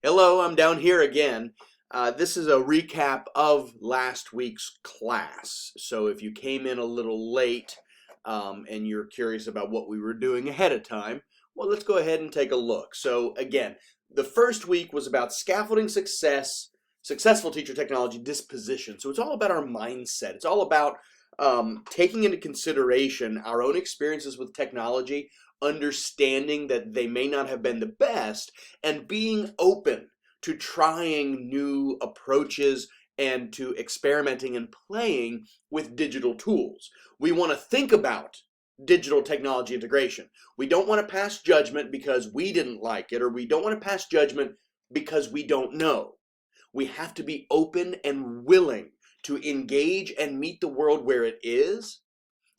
Hello, I'm down here again. This is a recap of last week's class. So if you came in a little late and you're curious about what we were doing ahead of time, well, let's go ahead and take a look. So again, the first week was about scaffolding success, successful teacher technology, disposition. So it's all about our mindset. It's all about taking into consideration our own experiences with technology, understanding that they may not have been the best, and being open to trying new approaches and to experimenting and playing with digital tools. We want to think about digital technology integration. We don't want to pass judgment because we didn't like it, or we don't want to pass judgment because we don't know. We have to be open and willing to engage and meet the world where it is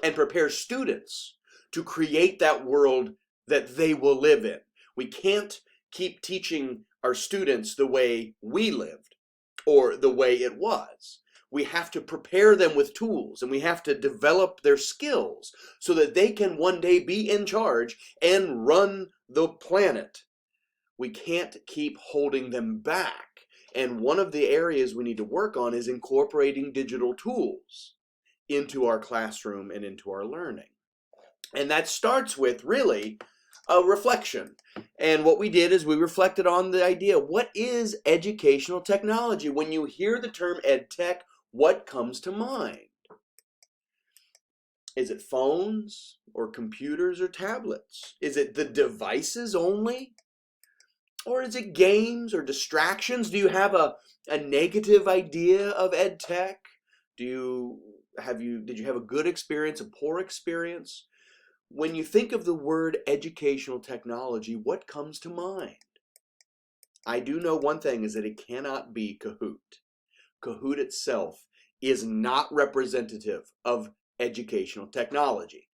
and prepare students to create that world that they will live in. We can't keep teaching our students the way we lived or the way it was. We have to prepare them with tools, and we have to develop their skills so that they can one day be in charge and run the planet. We can't keep holding them back. And one of the areas we need to work on is incorporating digital tools into our classroom and into our learning. And that starts with really a reflection. And what we did is we reflected on the idea, what is educational technology? When you hear the term ed tech, what comes to mind? Is it phones or computers or tablets? Is it the devices only? Or is it games or distractions? Do you have a negative idea of ed tech? Did you have a good experience, a poor experience? When you think of the word educational technology, what comes to mind? I do know one thing is that it cannot be Kahoot. Kahoot itself is not representative of educational technology.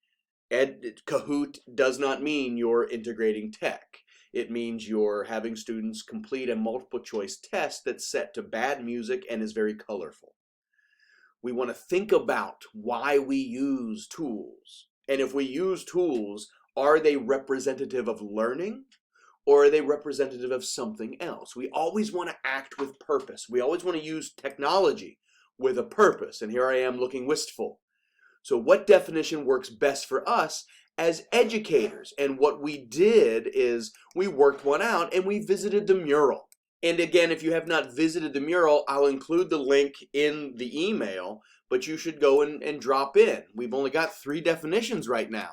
Kahoot does not mean you're integrating tech. It means you're having students complete a multiple choice test that's set to bad music and is very colorful. We want to think about why we use tools. And if we use tools, are they representative of learning or are they representative of something else? We always want to act with purpose. We always want to use technology with a purpose. And here I am looking wistful. So what definition works best for us as educators? And what we did is we worked one out and we visited the mural. And again, if you have not visited the mural, I'll include the link in the email, but you should go and drop in. We've only got 3 definitions right now.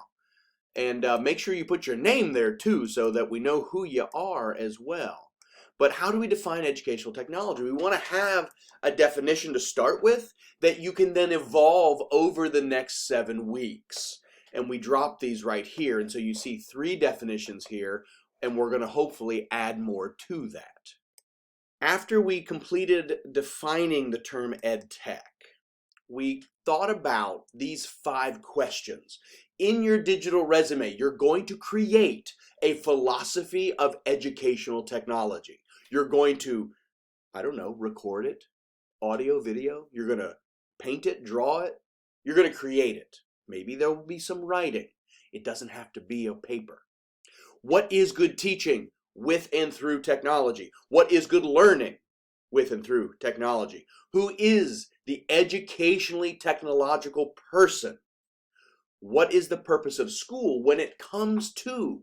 And make sure you put your name there too so that we know who you are as well. But how do we define educational technology? We want to have a definition to start with that you can then evolve over the next 7 weeks. And we drop these right here. And so you see 3 definitions here, and we're going to hopefully add more to that. After we completed defining the term ed tech, we thought about these 5 questions. In your digital resume, you're going to create a philosophy of educational technology. You're going to, record it, audio, video. You're going to paint it, draw it. You're going to create it. Maybe there will be some writing. It doesn't have to be a paper. What is good teaching with and through technology? What is good learning with and through technology? Who is the educationally technological person? What is the purpose of school when it comes to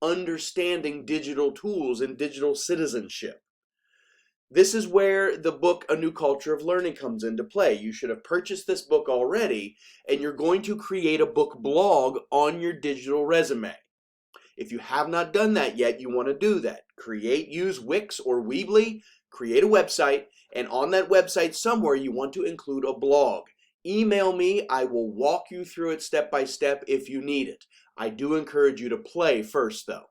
understanding digital tools and digital citizenship? This is where the book, A New Culture of Learning, comes into play. You should have purchased this book already, and you're going to create a book blog on your digital resume. If you have not done that yet, you want to do that. Use Wix or Weebly, create a website, and on that website somewhere you want to include a blog. Email me, I will walk you through it step by step if you need it. I do encourage you to play first though.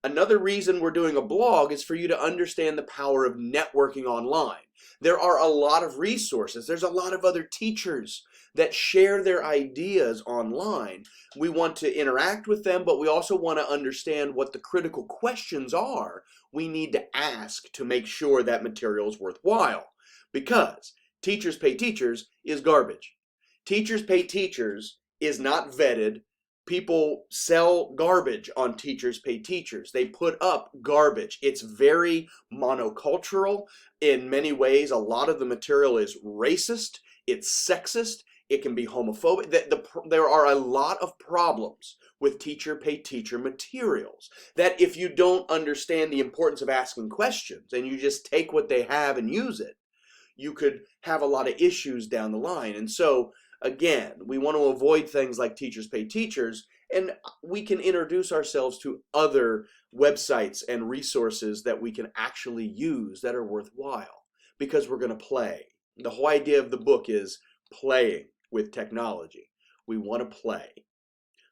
Another reason we're doing a blog is for you to understand the power of networking online. There are a lot of resources. There's a lot of other teachers that share their ideas online. We want to interact with them, but we also want to understand what the critical questions are we need to ask to make sure that material is worthwhile. Because teachers pay teachers is garbage. Teachers pay teachers is not vetted People sell garbage on Teachers Pay Teachers. They put up garbage. It's very monocultural. In many ways, a lot of the material is racist. It's sexist. It can be homophobic. There are a lot of problems with Teacher Pay Teacher materials that if you don't understand the importance of asking questions and you just take what they have and use it, you could have a lot of issues down the line. And so, again, we want to avoid things like Teachers Pay Teachers, and we can introduce ourselves to other websites and resources that we can actually use that are worthwhile, because we're going to play. The whole idea of the book is playing with technology. We want to play.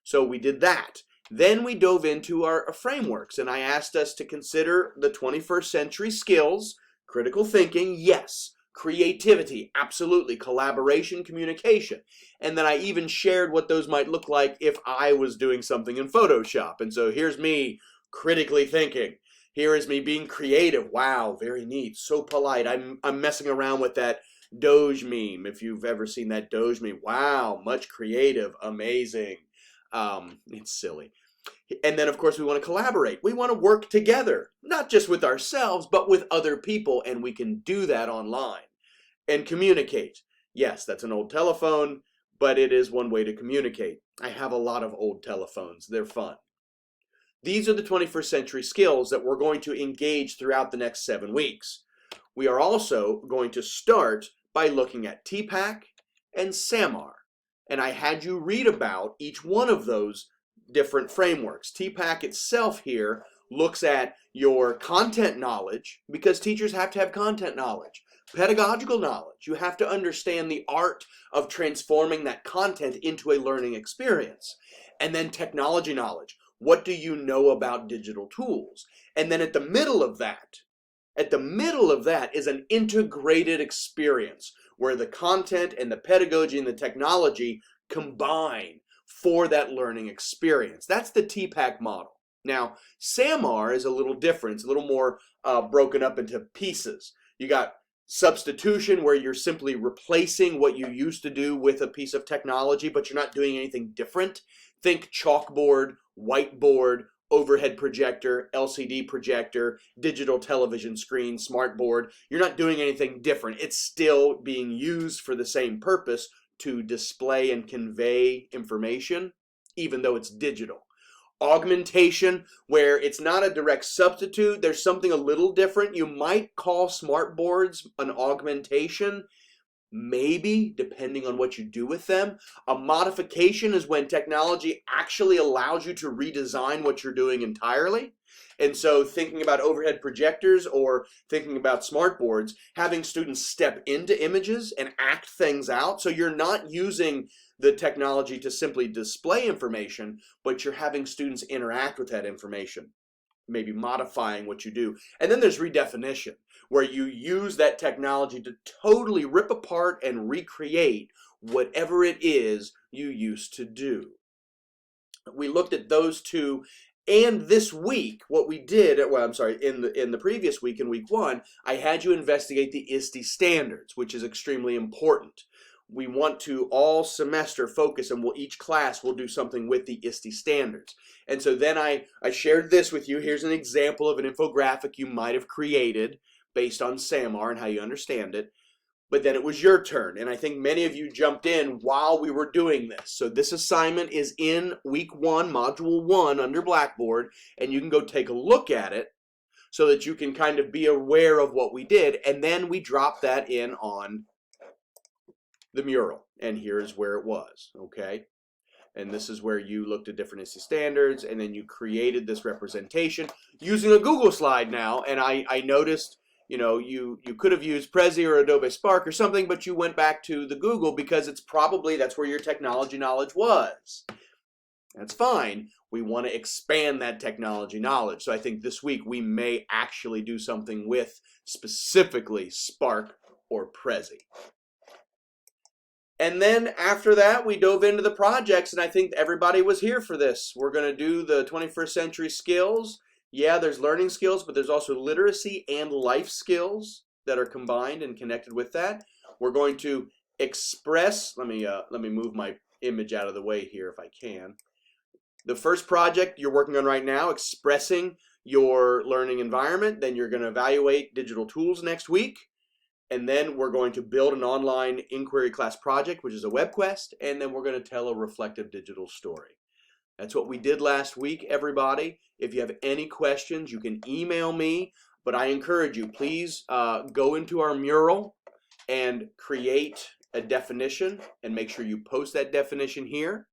So we did that. Then we dove into our frameworks, and I asked us to consider the 21st century skills, critical thinking, yes. Creativity, absolutely. Collaboration, communication. And then I even shared what those might look like if I was doing something in Photoshop. And so here's me critically thinking. Here is me being creative. Wow, very neat. So polite. I'm messing around with that Doge meme. If you've ever seen that Doge meme. Wow, much creative. Amazing. It's silly. And then, of course, we want to collaborate. We want to work together, not just with ourselves, but with other people, and we can do that online. And communicate. Yes, that's an old telephone, but it is one way to communicate. I have a lot of old telephones. They're fun. These are the 21st century skills that we're going to engage throughout the next 7 weeks. We are also going to start by looking at TPAC and SAMR. And I had you read about each one of those different frameworks. TPAC itself here looks at your content knowledge, because teachers have to have content knowledge. Pedagogical knowledge. You have to understand the art of transforming that content into a learning experience. And then technology knowledge. What do you know about digital tools? And then at the middle of that is an integrated experience where the content and the pedagogy and the technology combine for that learning experience. That's the TPAC model. Now, SAMR is a little different. It's a little more broken up into pieces. You got substitution, where you're simply replacing what you used to do with a piece of technology, but you're not doing anything different. Think chalkboard, whiteboard, overhead projector, LCD projector, digital television screen, smartboard. You're not doing anything different. It's still being used for the same purpose, to display and convey information, even though it's digital. Augmentation, where it's not a direct substitute, there's something a little different. You might call smartboards an augmentation, maybe, depending on what you do with them. A modification is when technology actually allows you to redesign what you're doing entirely. And so thinking about overhead projectors or thinking about smartboards, having students step into images and act things out. So you're not using the technology to simply display information, but you're having students interact with that information, maybe modifying what you do. And then there's redefinition, where you use that technology to totally rip apart and recreate whatever it is you used to do. We looked at those two. And this week, what we did, in the previous week, in week 1, I had you investigate the ISTE standards, which is extremely important. We want to all semester focus, and each class will do something with the ISTE standards. And so then I shared this with you. Here's an example of an infographic you might have created based on SAMR and how you understand it. But then it was your turn, and I think many of you jumped in while we were doing this. So this assignment is in week 1, module 1 under Blackboard, and you can go take a look at it so that you can kind of be aware of what we did, and then we dropped that in on the mural, and here's where it was, okay? And this is where you looked at different ISTE standards, and then you created this representation using a Google slide now, and I noticed, you know, you could have used Prezi or Adobe Spark or something, but you went back to the Google because that's where your technology knowledge was. That's fine. We want to expand that technology knowledge. So I think this week we may actually do something with specifically Spark or Prezi. And then after that, we dove into the projects, and I think everybody was here for this. We're going to do the 21st century skills. Yeah, there's learning skills, but there's also literacy and life skills that are combined and connected with that. We're going to express, let me move my image out of the way here if I can. The first project you're working on right now, expressing your learning environment. Then you're going to evaluate digital tools next week. And then we're going to build an online inquiry class project, which is a web quest. And then we're going to tell a reflective digital story. That's what we did last week, everybody. If you have any questions, you can email me. But I encourage you, please go into our mural and create a definition and make sure you post that definition here.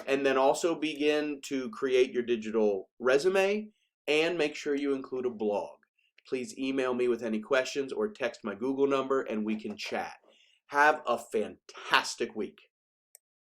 And then also begin to create your digital resume and make sure you include a blog. Please email me with any questions or text my Google number and we can chat. Have a fantastic week.